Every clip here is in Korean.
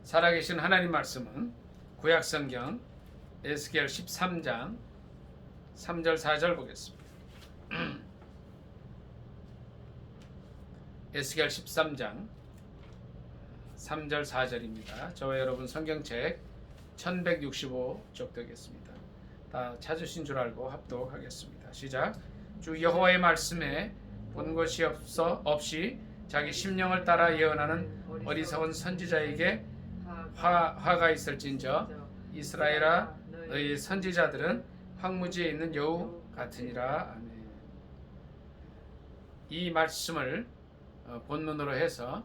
살아계신 하나님 말씀은 구약성경 에스겔 13장 3절 4절 보겠습니다. 에스겔 13장 3절 4절입니다. 저와 여러분 성경책 1165쪽 되겠습니다. 다 찾으신 줄 알고 합독하겠습니다. 시작. 주 여호와의 말씀에 본 것이 없이 자기 심령을 따라 예언하는 어리석은 선지자에게 화가 있을진저 이스라엘아 너희 선지자들은 황무지에 있는 여우 같으니라. 아멘. 이 말씀을 본문으로 해서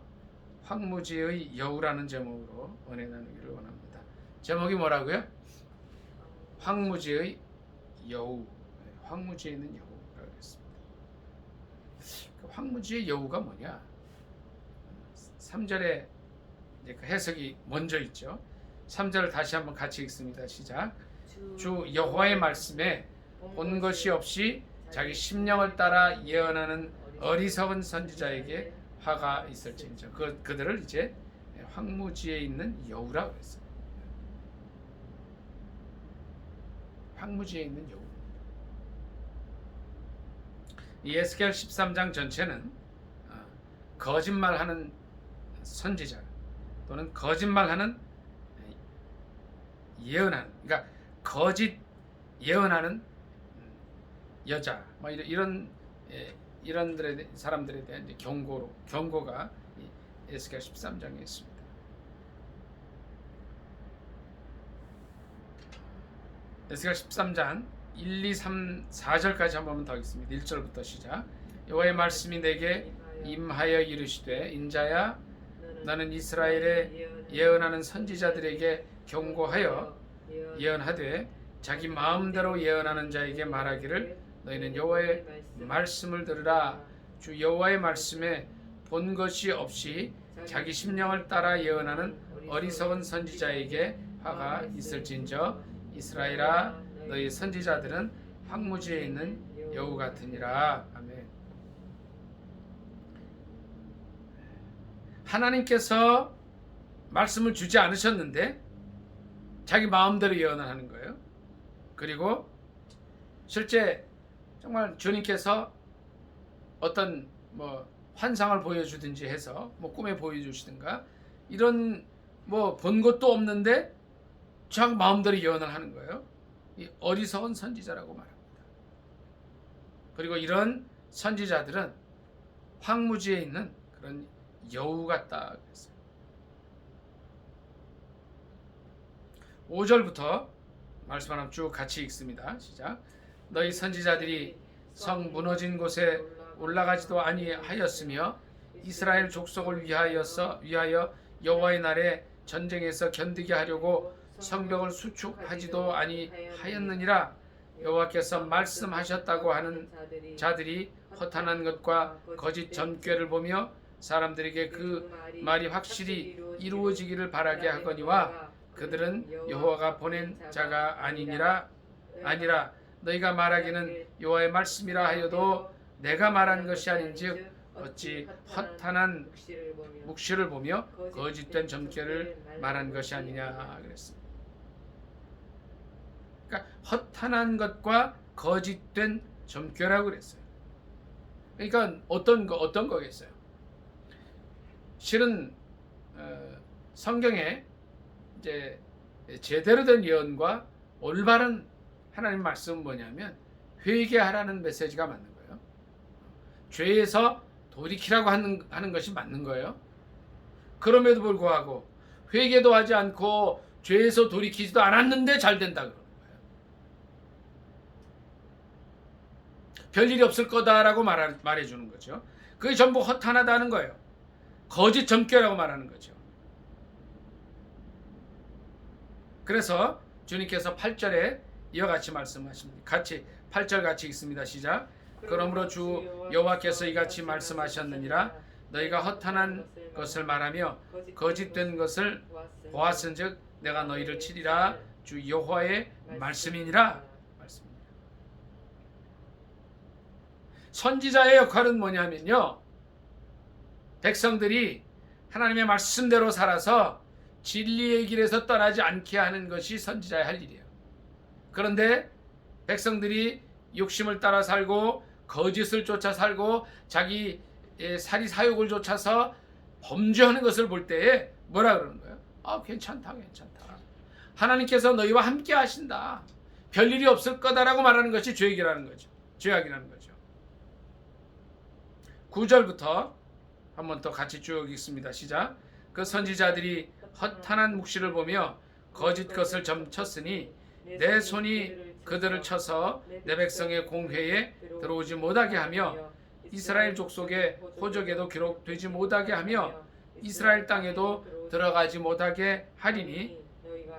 황무지의 여우라는 제목으로 은혜 나누기를 원합니다. 제목이 뭐라고요? 황무지의 여우. 황무지에 있는 여우라고 했습니다. 그 황무지의 여우가 뭐냐? 3절에 그 해석이 먼저 있죠. 3절을 다시 한번 같이 읽습니다. 시작. 주 여호와의 말씀에 본 것이 없이 자기 심령을 따라 예언하는 어리석은 선지자에게 화가 있을지니라. 그들을 이제 황무지에 있는 여우라고 했어요. 황무지에 있는 여우. 이 에스겔 13장 전체는 거짓말하는 선지자 또는 거짓말하는 예언하는, 그러니까 거짓 예언하는 여자, 뭐 이런 사람들에 대한 경고가 에스겔 13장에 있습니다. 에스겔 13장 1, 2, 3, 4절까지 한 번 더 읽습니다. 1절부터 시작. 여호와의 말씀이 내게 임하여 이르시되 인자야 너는 이스라엘에 예언하는 선지자들에게 경고하여 예언하되 자기 마음대로 예언하는 자에게 말하기를 너희는 여호와의 말씀을 들으라. 주 여호와의 말씀에 본 것이 없이 자기 심령을 따라 예언하는 어리석은 선지자에게 화가 있을진저 이스라엘아 너희 선지자들은 황무지에 있는 여우 같으니라. 아멘. 하나님께서 말씀을 주지 않으셨는데 자기 마음대로 예언을 하는 거예요. 그리고 실제 정말 주님께서 어떤 환상을 보여주든지 해서 꿈에 보여주시든가 이런 본 것도 없는데 자기 마음대로 예언을 하는 거예요. 이 어리석은 선지자라고 말합니다. 그리고 이런 선지자들은 황무지에 있는 그런 여우 같다 그랬어요. 5절부터 말씀 하나 쭉 같이 읽습니다. 시작. 너희 선지자들이 성 무너진 곳에 올라가지도 아니하였으며 이스라엘 족속을 위하여 여호와의 날에 전쟁에서 견디게 하려고 성벽을 수축하지도 아니하였느니라. 여호와께서 말씀하셨다고 하는 자들이 허탄한 것과 거짓 전궤를 보며 사람들에게 그 말이 확실히 이루어지기를 바라게 하거니와 그들은 여호와가 보낸 자가 아니라 너희가 말하기는 여호와의 말씀이라 하여도 내가 말한 것이 아닌즉 어찌 허탄한 묵시를 보며 거짓된 점괘를 말한 것이 아니냐 그랬습니다. 그러니까 허탄한 것과 거짓된 점괘라고 그랬어요. 그러니까 어떤 거겠어요? 실은 성경에 이제 제대로 된 예언과 올바른 하나님 말씀은 뭐냐면 회개하라는 메시지가 맞는 거예요. 죄에서 돌이키라고 하는 것이 맞는 거예요. 그럼에도 불구하고 회개도 하지 않고 죄에서 돌이키지도 않았는데 잘 된다 그러는 거예요. 별일이 없을 거다라고 말해주는 거죠. 그게 전부 허탄하다는 거예요. 거짓 점괘라고 말하는 거죠. 그래서 주님께서 8절에 이와 같이 말씀하십니다. 8절 같이 읽습니다. 시작. 그러므로 주 여호와께서 이같이 말씀하셨느니라. 너희가 허탄한 것을 말하며 거짓된 것을 보았은즉 내가 너희를 치리라. 주 여호와의 말씀이니라. 말씀입니다. 선지자의 역할은 뭐냐면요, 백성들이 하나님의 말씀대로 살아서 진리의 길에서 떠나지 않게 하는 것이 선지자의 할 일이에요. 그런데 백성들이 욕심을 따라 살고 거짓을 쫓아 살고 자기 사리 사욕을 쫓아서 범죄하는 것을 볼 때에 뭐라 그러는 거예요? 괜찮다. 하나님께서 너희와 함께 하신다. 별일이 없을 거다라고 말하는 것이 죄악이라는 거죠. 죄악이라는 거죠. 9절부터 한번 더 같이 쭉 읽습니다. 시작. 그 선지자들이 허탄한 묵시를 보며 거짓 것을 점쳤으니 내 손이 그들을 쳐서 내 백성의 공회에 들어오지 못하게 하며 이스라엘 족속의 호적에도 기록되지 못하게 하며 이스라엘 땅에도 들어가지 못하게 하리니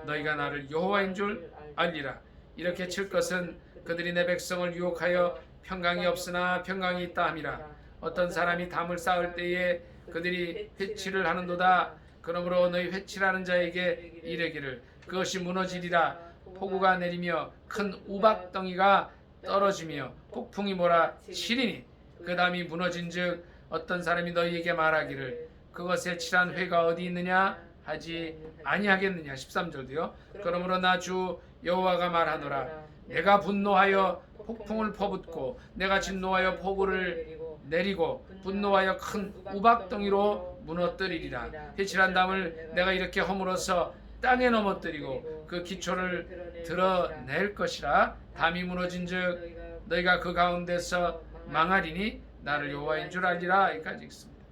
너희가 나를 여호와인 줄 알리라. 이렇게 칠 것은 그들이 내 백성을 유혹하여 평강이 없으나 평강이 있다 함이라. 어떤 사람이 담을 쌓을 때에 그들이 회치를 하는도다. 그러므로 너희 회치라는 자에게 이르기를 그것이 무너지리라. 폭우가 내리며 큰 우박덩이가 떨어지며 폭풍이 몰아치리니 그 담이 무너진즉 어떤 사람이 너희에게 말하기를 그것에 칠한 회가 어디 있느냐 하지 아니하겠느냐. 13절도요. 그러므로 나 주 여호와가 말하노라. 내가 분노하여 폭풍을 퍼붓고 내가 진노하여 폭우를 내리고 분노하여 큰 우박덩이로 무너뜨리리라. 회칠한 담을 내가 이렇게 허물어서 땅에 넘어뜨리고 그 기초를 드러낼 것이라. 담이 무너진즉 너희가 그 가운데서 망하리니 나를 여호와인 줄 알리라. 여기까지 읽습니다.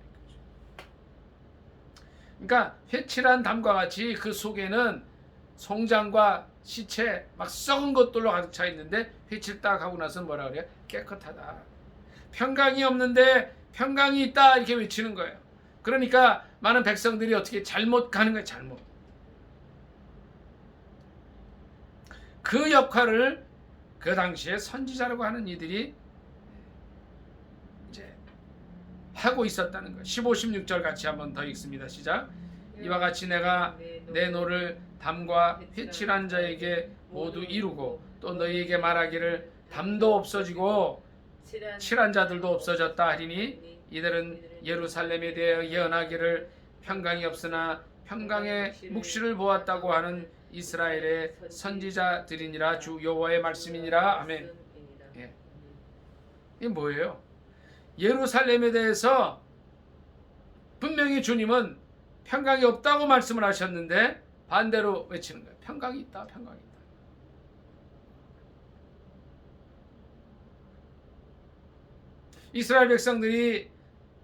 그러니까 회칠한 담과 같이 그 속에는 송장과 시체 막 썩은 것들로 가득 차 있는데 회칠 딱 하고 나서 뭐라 그래요? 깨끗하다. 평강이 없는데 평강이 있다 이렇게 외치는 거예요. 그러니까 많은 백성들이 어떻게 잘못 가는 거예요. 잘못. 그 역할을 그 당시에 선지자라고 하는 이들이 이제 하고 있었다는 거예요. 15, 16절 같이 한번 더 읽습니다. 시작. 이와 같이 내가 내 노를 담과 회칠한 자에게 모두 이루고 또 너희에게 말하기를 담도 없어지고 칠한 자들도 없어졌다 하리니 이들은 예루살렘에 대하여 예언하기를 평강이 없으나 평강의 묵시를 보았다고 하는 이스라엘의 선지자들이니라. 주 여호와의 말씀이니라. 아멘. 예. 이게 뭐예요? 예루살렘에 대해서 분명히 주님은 평강이 없다고 말씀을 하셨는데 반대로 외치는 거예요. 평강이 있다. 평강이 있다. 이스라엘 백성들이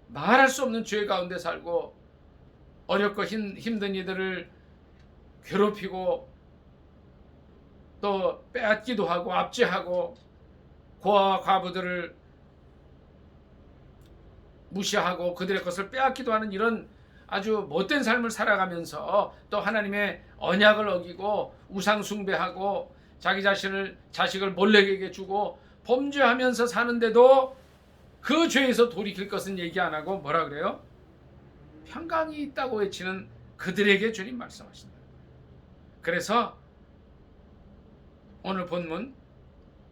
말할 수 없는 죄 가운데 살고 어렵고 힘든 이들을 괴롭히고 또 빼앗기도 하고 압제하고 고아와 과부들을 무시하고 그들의 것을 빼앗기도 하는 이런 아주 못된 삶을 살아가면서 또 하나님의 언약을 어기고 우상 숭배하고 자기 자식을 몰래에게 주고 범죄하면서 사는데도 그 죄에서 돌이킬 것은 얘기 안 하고 뭐라 그래요? 평강이 있다고 외치는 그들에게 주님 말씀하신다. 그래서 오늘 본문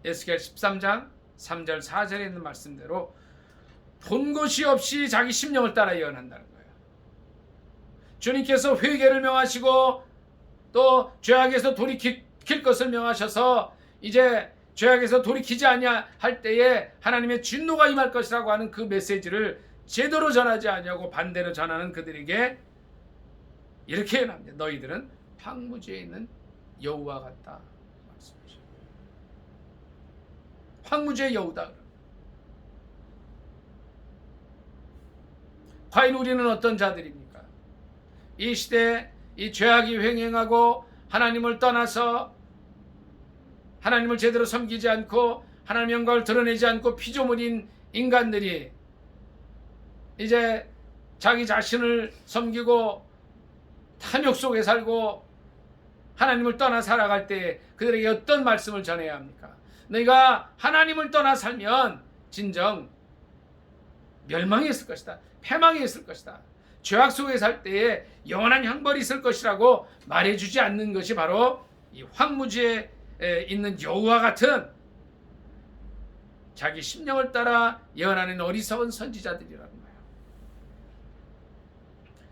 에스겔 13장 3절 4절에 있는 말씀대로 본 것이 없이 자기 심령을 따라 예언한다는 거예요. 주님께서 회개를 명하시고 또 죄악에서 돌이킬 것을 명하셔서 이제 죄악에서 돌이키지 아니할 때에 하나님의 진노가 임할 것이라고 하는 그 메시지를 제대로 전하지 아니하고 반대로 전하는 그들에게 이렇게 예언합니다. 너희들은 황무지에 있는 여우와 같다 말씀하십니다. 황무지의 여우다. 과연 우리는 어떤 자들입니까? 이 시대에 이 죄악이 횡행하고 하나님을 떠나서 하나님을 제대로 섬기지 않고 하나님의 영광을 드러내지 않고 피조물인 인간들이 이제 자기 자신을 섬기고 탐욕 속에 살고 하나님을 떠나 살아갈 때 그들에게 어떤 말씀을 전해야 합니까? 너희가 하나님을 떠나 살면 진정 멸망했을 것이다. 패망했을 것이다. 죄악 속에 살 때에 영원한 형벌이 있을 것이라고 말해주지 않는 것이 바로 이 황무지에 있는 여우와 같은 자기 심령을 따라 예언하는 어리석은 선지자들이라는 거예요.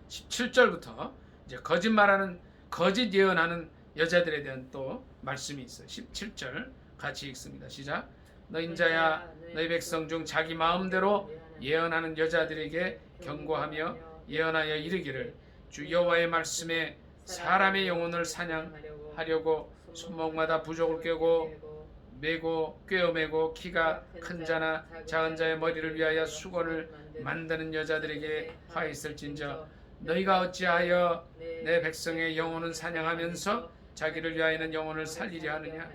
17절부터 이제 거짓말하는 거짓 예언하는 여자들에 대한 또 말씀이 있어요. 17절 같이 읽습니다. 시작. 너 인자야 너희 백성 중 자기 마음대로 예언하는 여자들에게 경고하며 예언하여 이르기를 주 여호와의 말씀에 사람의 영혼을 사냥하려고 손목마다 부족을 꿰어매고 키가 큰 자나 작은 자의 머리를 위하여 수건을 만드는 여자들에게 화 있을진저 너희가 어찌하여 내 백성의 영혼을 사냥하면서 자기를 위하여는 영혼을 살리려 하느냐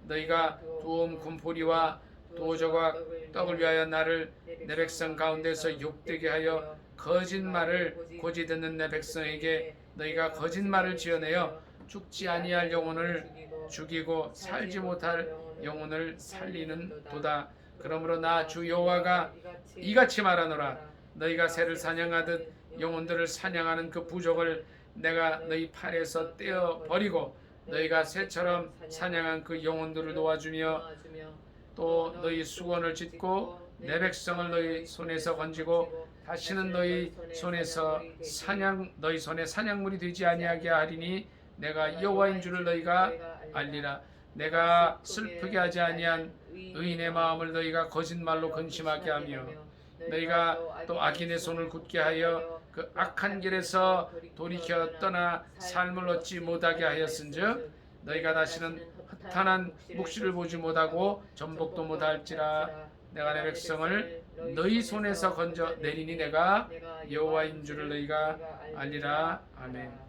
너희가 두음 군포리와 도조각 떡을 위하여 나를 내 백성 가운데서 욕되게 하여 거짓말을 고지 듣는 내 백성에게 너희가 거짓말을 지어내어 죽지 아니할 영혼을 죽이고 살지 못할 영혼을 살리는 도다. 그러므로 나 주 여호와가 이같이 말하노라. 너희가 새를 사냥하듯 영혼들을 사냥하는 그 부족을 내가 너희 팔에서 떼어 버리고 너희가 새처럼 사냥한 그 영혼들을 놓아주며 또 너희 수건을 짓고 내 백성을 너희 손에서 건지고 다시는 너희 손에 사냥물이 되지 아니하게 하리니 내가 여호와인 줄을 너희가 알리라. 내가 슬프게 하지 아니한 의인의 마음을 너희가 거짓말로 근심하게 하며 너희가 또 악인의 손을 굳게 하여 그 악한 길에서 돌이켜 떠나 삶을 얻지 못하게 하였은즉 너희가 다시는 흩어난 묵시를 보지 못하고 전복도 못할지라. 내가 내 백성을 너희 손에서 건져 내리니 내가 여호와인 줄을 너희가 알리라. 아멘.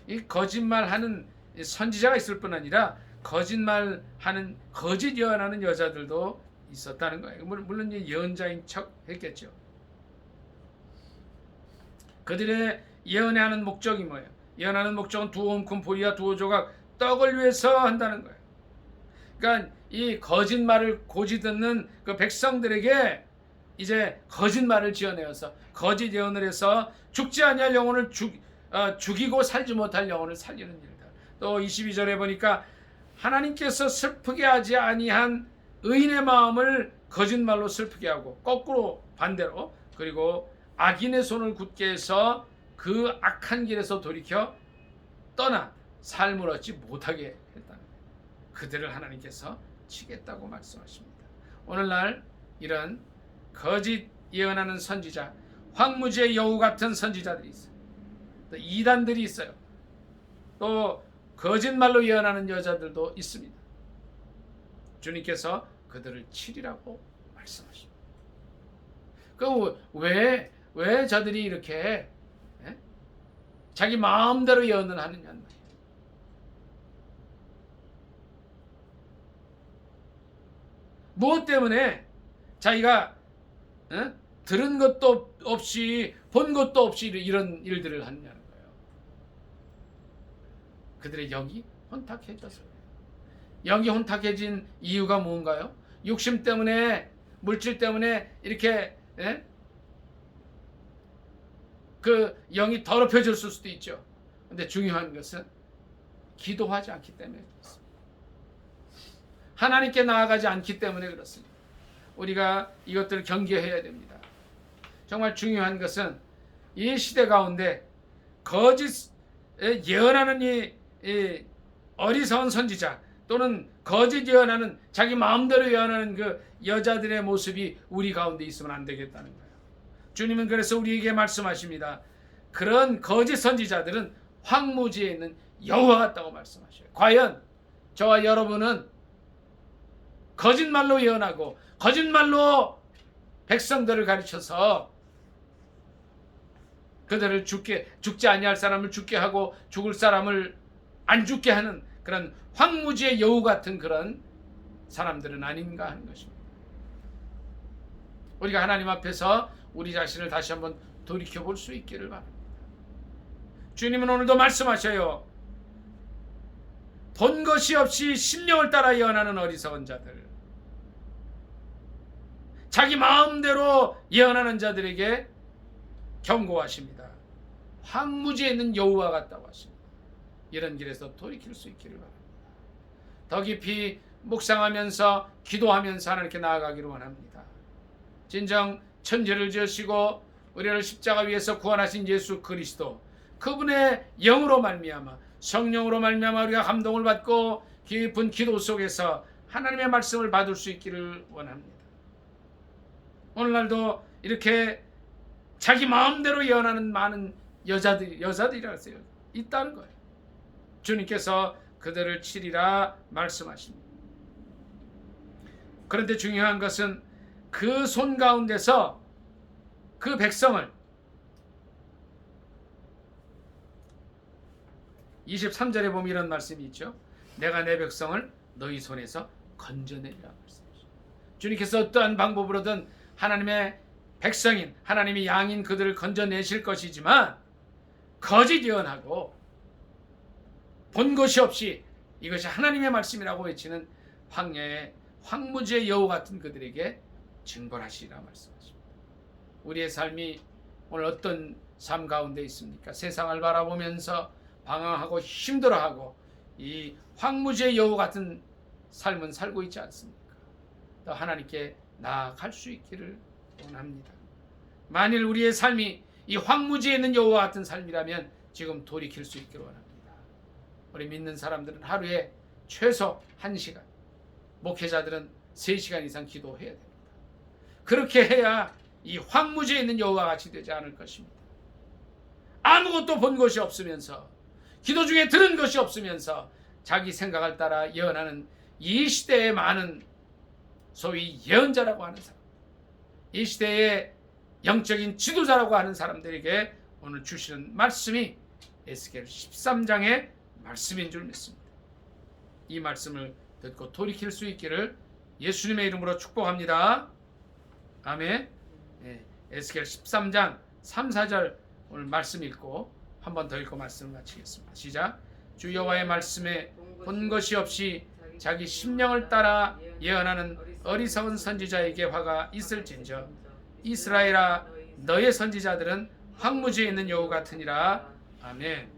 이 거짓말하는 선지자가 있을 뿐 아니라 거짓말하는 거짓 예언하는 여자들도 있었다는 거예요. 물론 예언자인 척 했겠죠. 그들의 예언하는 목적이 뭐예요? 예언하는 목적은 두음 군포리와 두어조각 떡을 위해서 한다는 거예요. 그러니까 이 거짓말을 고지 듣는 그 백성들에게 이제 거짓말을 지어내어서 거짓 예언을 해서 죽지 아니할 영혼을 죽이고 살지 못할 영혼을 살리는 일들. 또 22절에 보니까 하나님께서 슬프게 하지 아니한 의인의 마음을 거짓말로 슬프게 하고 거꾸로 반대로 그리고 악인의 손을 굳게 해서 그 악한 길에서 돌이켜 떠나 삶을 얻지 못하게 했다는 거예요. 그들을 하나님께서 치겠다고 말씀하십니다. 오늘날 이런 거짓 예언하는 선지자, 황무지의 여우 같은 선지자들이 있어요. 또 이단들이 있어요. 또 거짓말로 예언하는 여자들도 있습니다. 주님께서 그들을 치리라고 말씀하십니다. 왜 저들이 이렇게 자기 마음대로 예언을 하느냐 말이에요. 무엇 때문에 자기가 들은 것도 없이 본 것도 없이 이런 일들을 하느냐는 거예요. 그들의 영이 혼탁해져서 그래요. 영이 혼탁해진 이유가 뭔가요? 욕심 때문에, 물질 때문에 이렇게 그 영이 더럽혀졌을 수도 있죠. 근데 중요한 것은 기도하지 않기 때문에 그렇습니다. 하나님께 나아가지 않기 때문에 그렇습니다. 우리가 이것들을 경계해야 됩니다. 정말 중요한 것은 이 시대 가운데 거짓 예언하는 이 어리석은 선지자 또는 거짓 예언하는 자기 마음대로 예언하는 그 여자들의 모습이 우리 가운데 있으면 안 되겠다는 거예요. 주님은 그래서 우리에게 말씀하십니다. 그런 거짓 선지자들은 황무지에 있는 여우와 같다고 말씀하셔요. 과연 저와 여러분은 거짓말로 예언하고 거짓말로 백성들을 가르쳐서 그들을 죽지 아니할 사람을 죽게 하고 죽을 사람을 안 죽게 하는 그런 황무지의 여우 같은 그런 사람들은 아닌가 하는 것입니다. 우리가 하나님 앞에서 우리 자신을 다시 한번 돌이켜볼 수 있기를 바랍니다. 주님은 오늘도 말씀하셔요. 본 것이 없이 심령을 따라 예언하는 어리석은 자들, 자기 마음대로 예언하는 자들에게 경고하십니다. 황무지에 있는 여우와 같다고 하십니다. 이런 길에서 돌이킬 수 있기를 바랍니다. 더 깊이 묵상하면서 기도하면서 하나님께 나아가기를 원합니다. 진정 천지를 지으시고 우리를 십자가 위에서 구원하신 예수 그리스도, 그분의 영으로 말미암아, 성령으로 말미암아 우리가 감동을 받고 깊은 기도 속에서 하나님의 말씀을 받을 수 있기를 원합니다. 오늘날도 이렇게 자기 마음대로 예언하는 많은 여자들이라고 했어요. 있다는 거예요. 주님께서 그들을 치리라 말씀하십니다. 그런데 중요한 것은 그 손 가운데서 그 백성을 23절에 보면 이런 말씀이 있죠. 내가 내 백성을 너희 손에서 건져내리라 말씀하십니다. 주님께서 어떠한 방법으로든 하나님의 백성인, 하나님의 양인 그들을 건져내실 것이지만 거짓 예언하고 본 것이 없이 이것이 하나님의 말씀이라고 외치는 황야의 황무지의 여우 같은 그들에게 징벌하시리라 말씀하십니다. 우리의 삶이 오늘 어떤 삶 가운데 있습니까? 세상을 바라보면서 방황하고 힘들어하고 이 황무지의 여우 같은 삶은 살고 있지 않습니까? 또 하나님께 나아갈 수 있기를 원합니다. 만일 우리의 삶이 이 황무지에 있는 여우와 같은 삶이라면 지금 돌이킬 수 있기를 원합니다. 우리 믿는 사람들은 하루에 최소 1시간, 목회자들은 3시간 이상 기도해야 됩니다. 그렇게 해야 이 황무지에 있는 여우와 같이 되지 않을 것입니다. 아무것도 본 것이 없으면서, 기도 중에 들은 것이 없으면서 자기 생각을 따라 예언하는 이 시대에 많은 소위 예언자라고 하는 사람, 이 시대의 영적인 지도자라고 하는 사람들에게 오늘 주시는 말씀이 에스겔 13장의 말씀인 줄 믿습니다. 이 말씀을 듣고 돌이킬 수 있기를 예수님의 이름으로 축복합니다. 아멘. 에스겔 13장 3, 4절 오늘 말씀 읽고 한 번 더 읽고 말씀을 마치겠습니다. 시작. 주 여호와의 말씀에 본 것이 없이 자기 심령을 따라 예언하는 어리석은 선지자에게 화가 있을진저 이스라엘아 너의 선지자들은 황무지에 있는 여우 같으니라. 아멘.